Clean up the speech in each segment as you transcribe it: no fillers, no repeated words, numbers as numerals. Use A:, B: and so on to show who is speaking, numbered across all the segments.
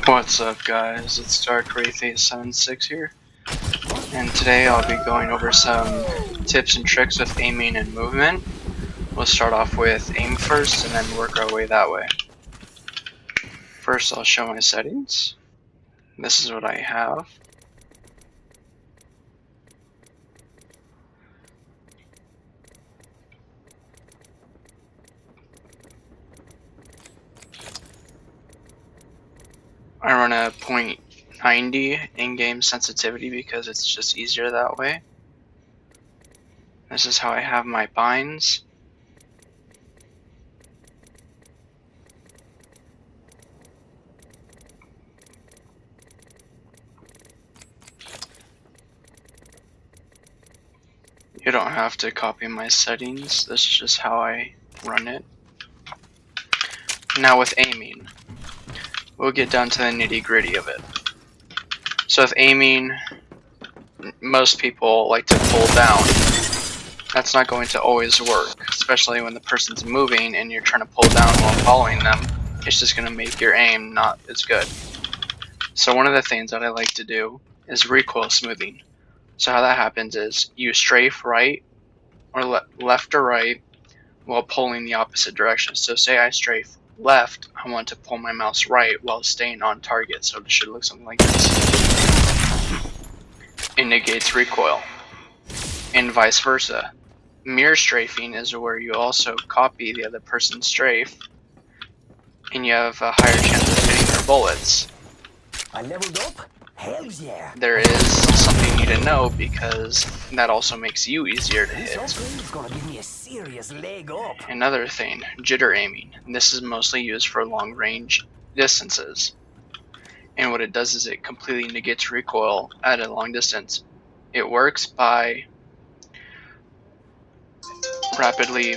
A: What's up guys, it's DarkWraith876 here, and today I'll be going over some tips and tricks with aiming and movement. We'll start off with aim first and then work our way that way. First I'll show my settings. This is what I have. I run a 0.90 in-game sensitivity because it's just easier that way. This is how I have my binds. You don't have to copy my settings, this is just how I run it. Now with aiming, we'll get down to the nitty-gritty of it. So with aiming, most people like to pull down. That's not going to always work, especially when the person's moving and you're trying to pull down while following them. It's just going to make your aim not as good. So one of the things that I like to do is recoil smoothing. So how that happens is you strafe right or left or right while pulling the opposite direction. So say I strafe left, I want to pull my mouse right while staying on target. So it should look something like this. It negates recoil. And vice versa. Mirror strafing is where you also copy the other person's strafe and you have a higher chance of hitting their bullets.
B: I leveled up? Hell yeah!
A: There is something you need to know because that also makes you easier to
B: This
A: hit.
B: upgrade's gonna give me a serious leg up.
A: Another thing, jitter aiming. This is mostly used for long range distances. And what it does is it completely negates recoil at a long distance. It works by rapidly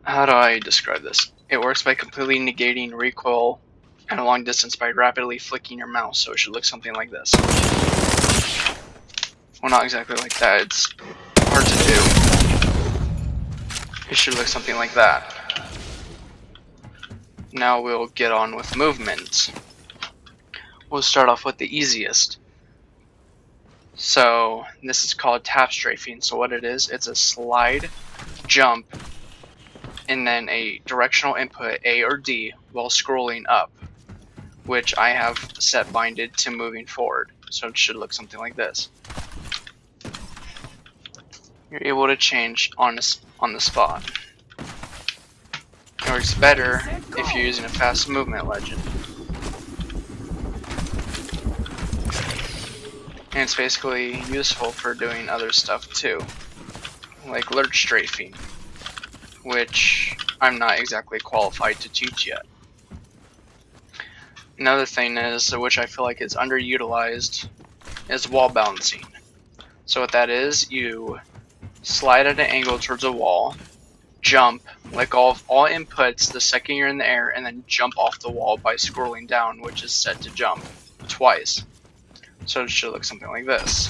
A: how do I describe this? It works by completely negating recoil at a long distance by rapidly flicking your mouse, so it should look something like this. Well, not exactly like that, it's hard to do. It should look something like that. Now we'll get on with movement. We'll start off with the easiest. So this is called tap strafing. So what it is, it's a slide, jump, and then a directional input A or D while scrolling up, which I have set binded to moving forward. So it should look something like this. You're able to change on the spot. It works better if you're using a fast movement legend. And it's basically useful for doing other stuff too, like lurch strafing, which I'm not exactly qualified to teach yet. Another thing is, which I feel like is underutilized, is wall balancing. So what that is, you slide at an angle towards a wall, jump, like all inputs the second you're in the air, and then jump off the wall by scrolling down, which is set to jump twice. So it should look something like this.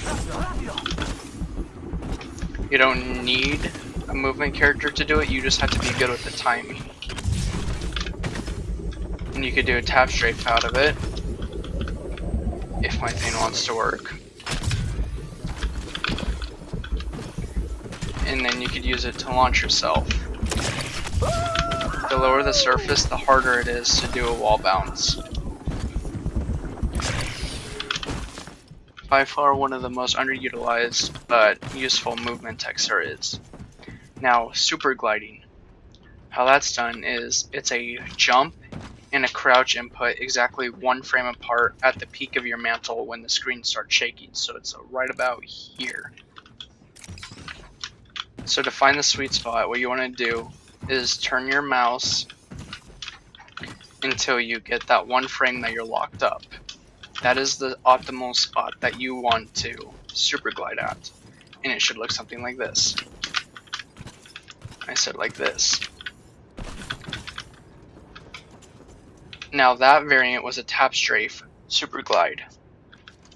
A: You don't need a movement character to do it, you just have to be good with the timing. And you could do a tap strafe out of it, if my thing wants to work. And then you could use it to launch yourself. The lower the surface, the harder it is to do a wall bounce. By far one of the most underutilized but useful movement techs there is. Now, super gliding. How that's done is it's a jump and a crouch input exactly one frame apart at the peak of your mantle when the screen starts shaking, so it's right about here. So to find the sweet spot, what you want to do is turn your mouse until you get that one frame that you're locked up. That is the optimal spot that you want to super glide at. And it should look something like this. I said like this. Now that variant was a tap strafe super glide.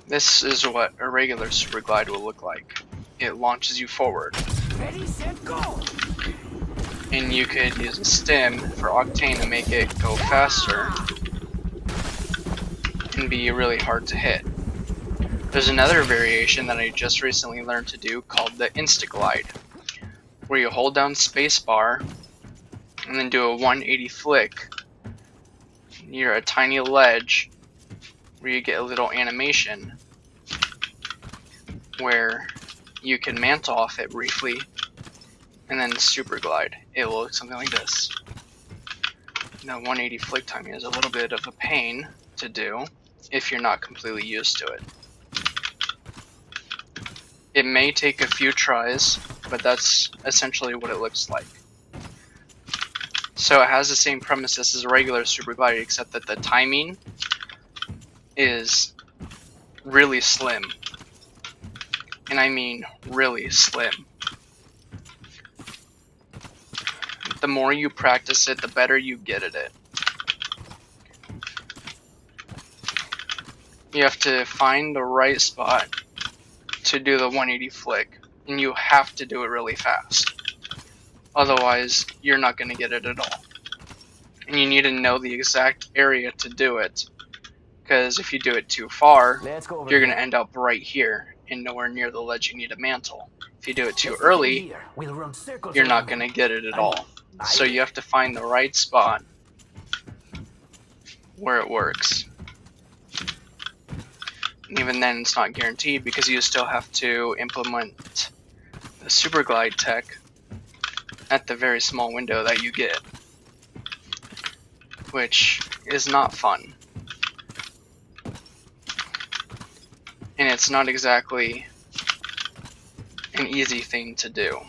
A: This is what a regular super glide will look like. It launches you forward.
B: Ready, set, go!
A: And you could use a stim for Octane to make it go faster and be really hard to hit. There's another variation that I just recently learned to do called the Insta-Glide, where you hold down spacebar and then do a 180 flick near a tiny ledge where you get a little animation where you can mantle off it briefly and then super glide. It will look something like this. Now 180 flick timing is a little bit of a pain to do if you're not completely used to it. It may take a few tries, but that's essentially what it looks like. So it has the same premises as a regular super glide, except that the timing is really slim. And I mean really slim. The more you practice it, the better you get at it. You have to find the right spot to do the 180 flick, and you have to do it really fast. Otherwise, you're not going to get it at all. And you need to know the exact area to do it, because if you do it too far,
B: Let's go over
A: you're going to
B: here.
A: end up right here and nowhere near the ledge you need to mantle. If you do it too
B: Let's go
A: early,
B: here. We'll run circles
A: you're not
B: around
A: going
B: them.
A: to get it at all. So you have to find the right spot where it works. And even then, it's not guaranteed because you still have to implement the super glide tech at the very small window that you get, which is not fun. And it's not exactly an easy thing to do.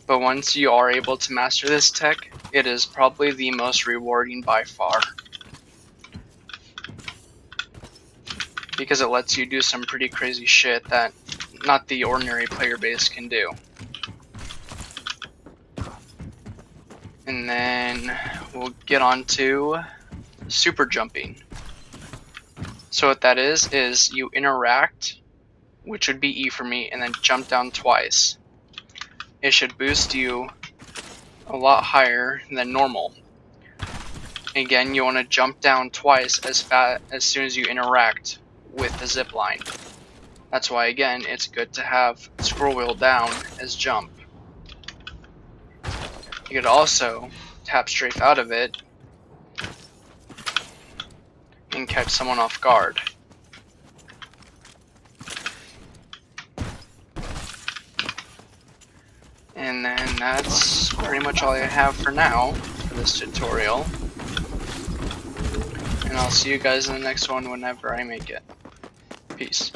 A: But once you are able to master this tech, it is probably the most rewarding by far. Because it lets you do some pretty crazy shit that not the ordinary player base can do. And then we'll get on to super jumping. So what that is you interact, which would be E for me, and then jump down twice. It should boost you a lot higher than normal. Again, you want to jump down twice as soon as you interact with the zip line. That's why, again, it's good to have scroll wheel down as jump. You could also tap strafe out of it and catch someone off guard. And then that's pretty much all I have for now for this tutorial. And I'll see you guys in the next one whenever I make it. Peace.